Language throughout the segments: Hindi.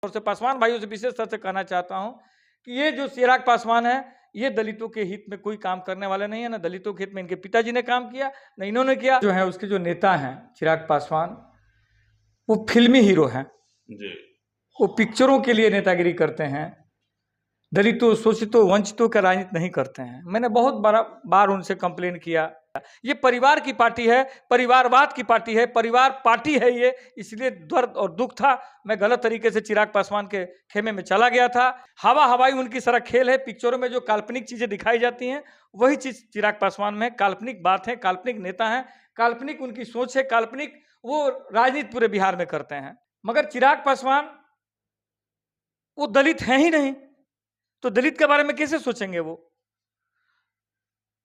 और से पासवान भाइयों से विशेष तौर से कहना चाहता हूं कि ये जो चिराग पासवान है, ये दलितों के हित में कोई काम करने वाले नहीं है। ना दलितों के हित में इनके पिताजी ने काम किया, ना इन्होंने किया। जो है उसके जो नेता हैं चिराग पासवान, वो फिल्मी हीरो हैं जी। वो पिक्चरों के लिए नेतागिरी करते हैं, दलितों, शोषितों, वंचितों का राजनीति नहीं करते हैं। मैंने बहुत बार उनसे कंप्लेन किया। ये परिवार की पार्टी है, परिवारवाद की पार्टी है, परिवार पार्टी है ये, इसलिए दर्द और दुख था। मैं गलत तरीके से चिराग पासवान के खेमे में चला गया था। हवा हवाई उनकी सारा खेल है। पिक्चरों में जो काल्पनिक चीजें दिखाई जाती हैं, वही चीज चिराग पासवान में काल्पनिक बात है, काल्पनिक नेता है, काल्पनिक उनकी सोच है, काल्पनिक वो राजनीति पूरे बिहार में करते हैं। मगर चिराग पासवान वो दलित हैं ही नहीं, तो दलित के बारे में कैसे सोचेंगे?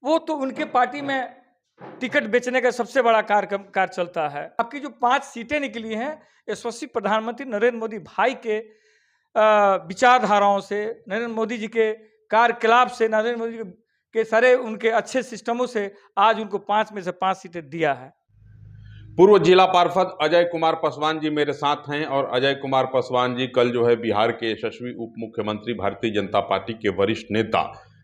वो तो उनके पार्टी में टिकट बेचने का सबसे बड़ा कार्य चलता है। आपकी जो 5 सीटें निकली हैं, यशस्वी प्रधानमंत्री नरेंद्र मोदी भाई के विचारधाराओं से, नरेंद्र मोदी जी के कार्यकलाप से, नरेंद्र मोदी के सारे उनके अच्छे सिस्टमों से आज उनको 5 में से 5 सीटें दिया है। पूर्व जिला पार्षद अजय कुमार पासवान जी मेरे साथ हैं और अजय कुमार पासवान जी कल जो है बिहार के यशस्वी उप मुख्यमंत्री भारतीय जनता पार्टी के वरिष्ठ नेता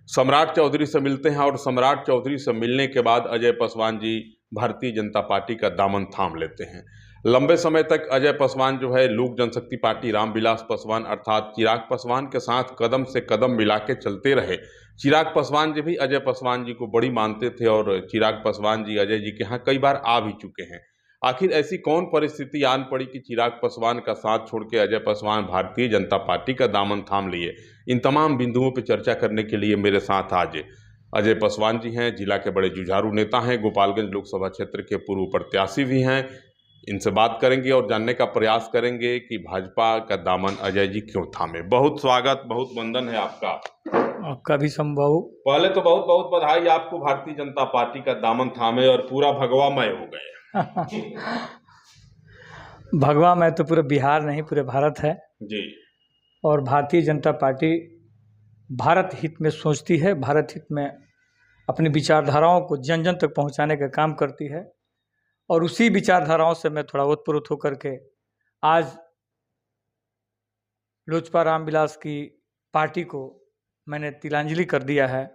सम्राट चौधरी से मिलते हैं और सम्राट चौधरी से मिलने के बाद अजय पासवान जी भारतीय जनता पार्टी का दामन थाम लेते हैं। लंबे समय तक अजय पासवान जो है लोक जनशक्ति पार्टी रामविलास पासवान अर्थात चिराग पासवान के साथ कदम से कदम मिला के चलते रहे। चिराग पासवान जी भी अजय पासवान जी को बड़ी मानते थे और चिराग पासवान जी अजय जी के यहाँ कई बार आ भी चुके हैं। आखिर ऐसी कौन परिस्थिति आन पड़ी कि चिराग पासवान का साथ छोड़ के अजय पासवान भारतीय जनता पार्टी का दामन थाम लिए? इन तमाम बिंदुओं पर चर्चा करने के लिए मेरे साथ आज अजय पासवान जी हैं। जिला के बड़े जुझारू नेता हैं, गोपालगंज लोकसभा क्षेत्र के पूर्व प्रत्याशी भी हैं। इनसे बात करेंगे और जानने का प्रयास करेंगे कि भाजपा का दामन अजय जी क्यों थामे। बहुत स्वागत, बहुत वंदन है आपका भी संभव। पहले तो बहुत बहुत बधाई आपको, भारतीय जनता पार्टी का दामन थामे और पूरा भगवामय हो गए। भगवा में तो पूरे बिहार नहीं, पूरे भारत है जी। और भारतीय जनता पार्टी भारत हित में सोचती है, भारत हित में अपनी विचारधाराओं को जन जन तक पहुंचाने का काम करती है। और उसी विचारधाराओं से मैं थोड़ा ओतप्रोत होकर के आज लोजपा रामविलास की पार्टी को मैंने तिलांजलि कर दिया है,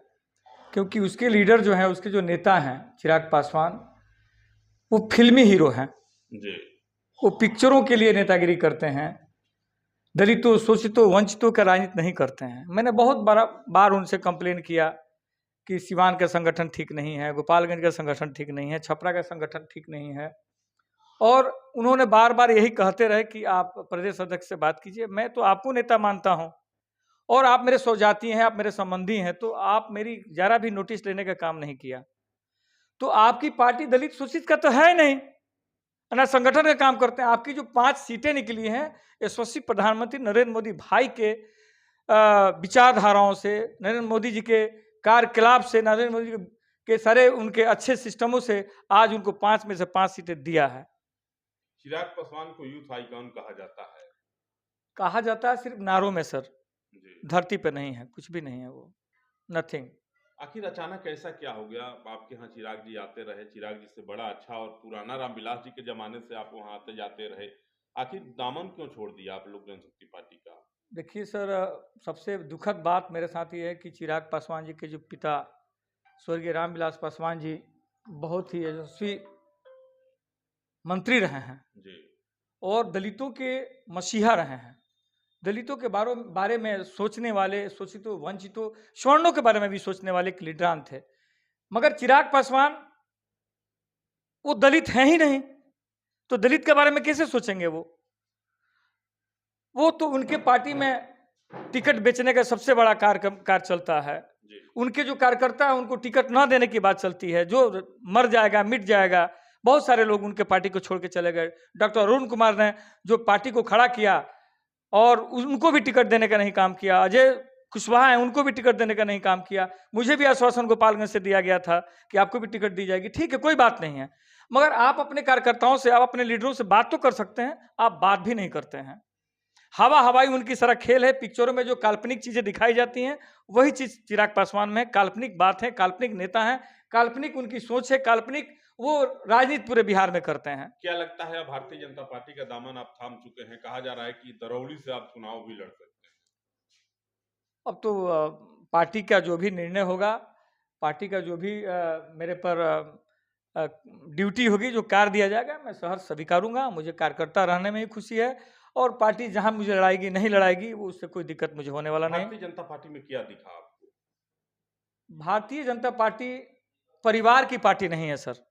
क्योंकि उसके लीडर जो हैं, उसके जो नेता हैं चिराग पासवान, वो फिल्मी हीरो हैं जी। वो पिक्चरों के लिए नेतागिरी करते हैं, दलितों, शोषितों, वंचितों का राजनीति नहीं करते हैं। मैंने बहुत बार उनसे कंप्लेन किया कि सिवान का संगठन ठीक नहीं है, गोपालगंज का संगठन ठीक नहीं है, छपरा का संगठन ठीक नहीं है, और उन्होंने बार बार यही कहते रहे कि आप प्रदेश अध्यक्ष से बात कीजिए। मैं तो आपको नेता मानता हूं और आप मेरे सौजाती हैं, आप मेरे संबंधी हैं, तो आप मेरी जरा भी नोटिस लेने का काम नहीं किया। तो आपकी पार्टी दलित शोषित का तो है नहीं, ना संगठन का काम करते हैं। आपकी जो 5 सीटें निकली हैं, यशस्वी प्रधानमंत्री नरेंद्र मोदी भाई के विचारधाराओं से, नरेंद्र मोदी जी के कार्यकलाप से, नरेंद्र मोदी के सारे उनके अच्छे सिस्टमों से आज उनको 5 में से 5 सीटें दिया है। चिराग पासवान को यूथ आइकॉन कहा जाता है। कहा जाता है सिर्फ नारों में सर, जी। धरती पे नहीं है, कुछ भी नहीं है, वो नथिंग। आखिर अचानक ऐसा क्या हो गया? आपके यहाँ चिराग जी आते रहे, चिराग जी से बड़ा अच्छा और पुराना रामविलास जी के जमाने से आप वहाँ आते जाते रहे, आखिर दामन क्यों छोड़ दिया आप लोक जनशक्ति पार्टी का? देखिए सर, सबसे दुखद बात मेरे साथ ये है कि चिराग पासवान जी के जो पिता स्वर्गीय रामविलास पासवान जी बहुत ही यशस्वी मंत्री रहे हैं जी। और दलितों के मसीहा रहे हैं। दलितों के बारे में सोचने वाले, शोषितों, वंचितों, स्वर्णों के बारे में भी सोचने वाले एक लीडरान थे। मगर चिराग पासवान वो दलित हैं ही नहीं, तो दलित के बारे में कैसे सोचेंगे? वो तो उनके पार्टी में टिकट बेचने का सबसे बड़ा कार्य चलता है। उनके जो कार्यकर्ता है उनको टिकट ना देने की बात चलती है, जो मर जाएगा, मिट जाएगा। बहुत सारे लोग उनके पार्टी को छोड़ के चले गए। डॉक्टर अरुण कुमार ने जो पार्टी को खड़ा किया और उनको भी टिकट देने का नहीं काम किया। अजय कुशवाहा है, उनको भी टिकट देने का नहीं काम किया। मुझे भी आश्वासन गोपालगंज से दिया गया था कि आपको भी टिकट दी जाएगी। ठीक है, कोई बात नहीं है, मगर आप अपने कार्यकर्ताओं से, आप अपने लीडरों से बात तो कर सकते हैं, आप बात भी नहीं करते हैं। हवा हवाई उनकी सारा खेल है। पिक्चरों में जो काल्पनिक चीजें दिखाई जाती हैं, वही चीज चिराग पासवान में काल्पनिक बात है, काल्पनिक नेता है, काल्पनिक उनकी सोच है, काल्पनिक वो राजनीति पूरे बिहार में करते हैं। क्या लगता है अब भारतीय जनता पार्टी का दामन आप थाम चुके हैं? कहा जा रहा है कि दरौली से आप चुनाव भी लड़ सकते हैं। अब तो पार्टी का जो भी निर्णय होगा, पार्टी का जो भी मेरे पर ड्यूटी होगी, जो कार्य दिया जाएगा, मैं सहर्ष स्वीकारूंगा। मुझे कार्यकर्ता रहने में ही खुशी है और पार्टी जहां मुझे लड़ाएगी नहीं लड़ाएगी, वो उससे कोई दिक्कत मुझे होने वाला नहीं। भारतीय जनता पार्टी में क्या दिखा आपको? भारतीय जनता पार्टी परिवार की पार्टी नहीं है सर।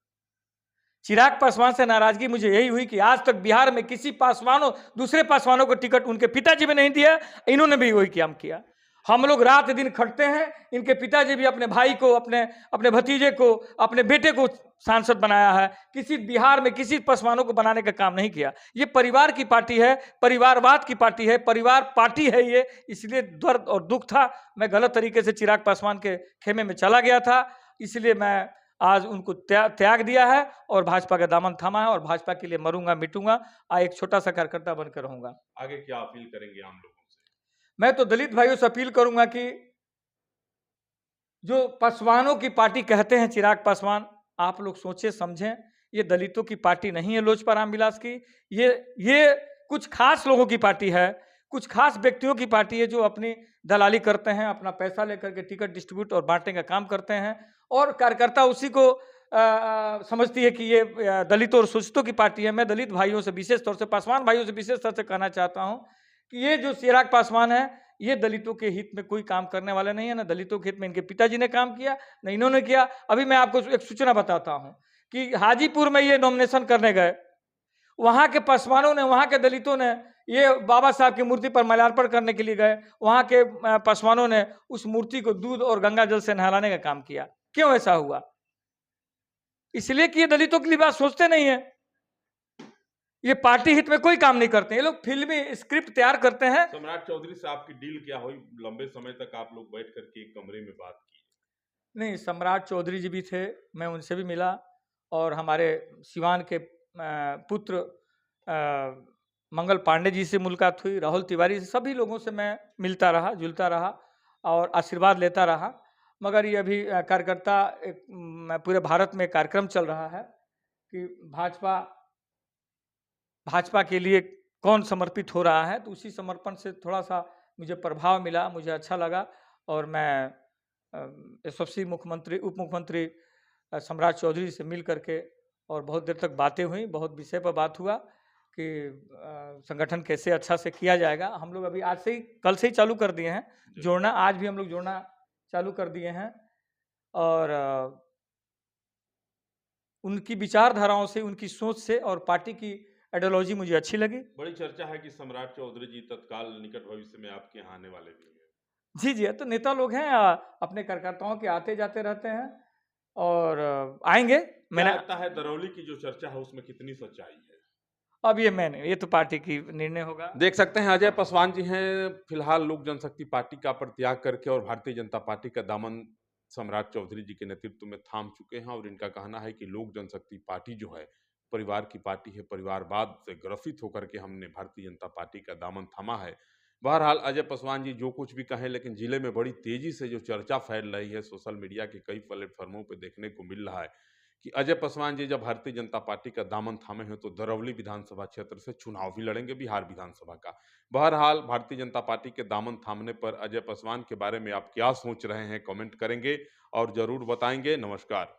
चिराग पासवान से नाराजगी मुझे यही हुई कि आज तक बिहार में किसी पासवानों दूसरे पासवानों को टिकट उनके पिताजी में नहीं दिया, इन्होंने भी वही काम किया। हम लोग रात दिन खटते हैं, इनके पिताजी भी अपने भाई को, अपने भतीजे को, अपने बेटे को सांसद बनाया है। किसी बिहार में किसी पासवानों को बनाने का काम नहीं किया। ये परिवार की पार्टी है, परिवारवाद की पार्टी है, परिवार पार्टी है ये। इसलिए दर्द और दुख था, मैं गलत तरीके से चिराग पासवान के खेमे में चला गया था, इसलिए मैं आज उनको त्याग दिया है और भाजपा का दामन थामा है और भाजपा के लिए मरूंगा मिटूंगा, एक छोटा सा कार्यकर्ता बनकर रहूंगा। आगे क्या अपील करेंगे आम लोगों से? मैं तो दलित भाइयों से अपील करूंगा कि जो पासवानों की पार्टी कहते हैं चिराग पासवान, आप लोग सोचें समझें, ये दलितों की पार्टी नहीं है लोजपा रामविलास की। ये कुछ खास लोगों की पार्टी है, कुछ खास व्यक्तियों की पार्टी है जो अपनी दलाली करते हैं, अपना पैसा लेकर के टिकट डिस्ट्रीब्यूट और बांटने का काम करते हैं और कार्यकर्ता उसी को समझती है कि ये दलितों और शोषितों की पार्टी है। मैं दलित भाइयों से विशेष तौर से, पासवान भाइयों से विशेष तौर से कहना चाहता हूं कि ये जो चिराग पासवान है, ये दलितों के हित में कोई काम करने वाले नहीं है। ना दलितों के हित में इनके पिताजी ने काम किया, न इन्होंने किया। अभी मैं आपको एक सूचना बताता हूं कि हाजीपुर में ये नॉमिनेशन करने गए, वहां के पासवानों ने, वहां के दलितों ने, ये बाबा साहब की मूर्ति पर माल्यार्पण करने के लिए गए, वहां के पासवानों ने उस मूर्ति को दूध और गंगा जल से नहलाने का काम किया। क्यों ऐसा हुआ? इसलिए कि ये दलितों के लिए बात सोचते नहीं है, ये पार्टी हित में कोई काम नहीं करते। ये लोग फिल्मी स्क्रिप्ट तैयार करते हैं। सम्राट चौधरी से आपकी डील क्या हुई? लंबे समय तक आप लोग बैठ करके एक कमरे में बात की? नहीं, सम्राट चौधरी जी भी थे, मैं उनसे भी मिला और हमारे सिवान के पुत्र मंगल पांडे जी से मुलाकात हुई, राहुल तिवारी से, सभी लोगों से मैं मिलता रहा, जुलता रहा और आशीर्वाद लेता रहा। मगर ये अभी कार्यकर्ता पूरे भारत में कार्यक्रम चल रहा है कि भाजपा के लिए कौन समर्पित हो रहा है, तो उसी समर्पण से थोड़ा सा मुझे प्रभाव मिला, मुझे अच्छा लगा और मैं यशस्वी मुख्यमंत्री, उप मुख्यमंत्री सम्राट चौधरी से मिल करके और बहुत देर तक बातें हुई, बहुत विषय पर बात हुआ कि संगठन कैसे अच्छा से किया जाएगा। हम लोग अभी आज से ही, कल से ही चालू कर दिए हैं जोड़ना, आज भी हम लोग जोड़ना चालू कर दिए हैं और उनकी विचारधाराओं से, उनकी सोच से और पार्टी की आइडियोलॉजी मुझे अच्छी लगी। बड़ी चर्चा है कि सम्राट चौधरी जी तत्काल निकट भविष्य में आपके यहाँ आने वाले भी हैं। जी जी, तो नेता लोग हैं, अपने कार्यकर्ताओं के आते जाते रहते हैं और आएंगे। मैंने लगता है दरौली की जो चर्चा है उसमें कितनी सच्चाई है? अब ये तो पार्टी की निर्णय होगा। देख सकते हैं अजय पासवान जी हैं फिलहाल लोक जनशक्ति पार्टी का परित्याग करके और भारतीय जनता पार्टी का दामन सम्राट चौधरी जी के नेतृत्व में थाम चुके हैं और इनका कहना है कि लोक जनशक्ति पार्टी जो है परिवार की पार्टी है, परिवारवाद से ग्रसित होकर के हमने भारतीय जनता पार्टी का दामन थामा है। बहरहाल अजय पासवान जी जो कुछ भी कहें, लेकिन जिले में बड़ी तेजी से जो चर्चा फैल रही है, सोशल मीडिया के कई प्लेटफॉर्मों पर देखने को मिल रहा है कि अजय पासवान जी जब भारतीय जनता पार्टी का दामन थामे हैं तो दरौली विधानसभा क्षेत्र से चुनाव भी लड़ेंगे बिहार विधानसभा का। बहरहाल भारतीय जनता पार्टी के दामन थामने पर अजय पासवान के बारे में आप क्या सोच रहे हैं, कमेंट करेंगे और जरूर बताएंगे। नमस्कार।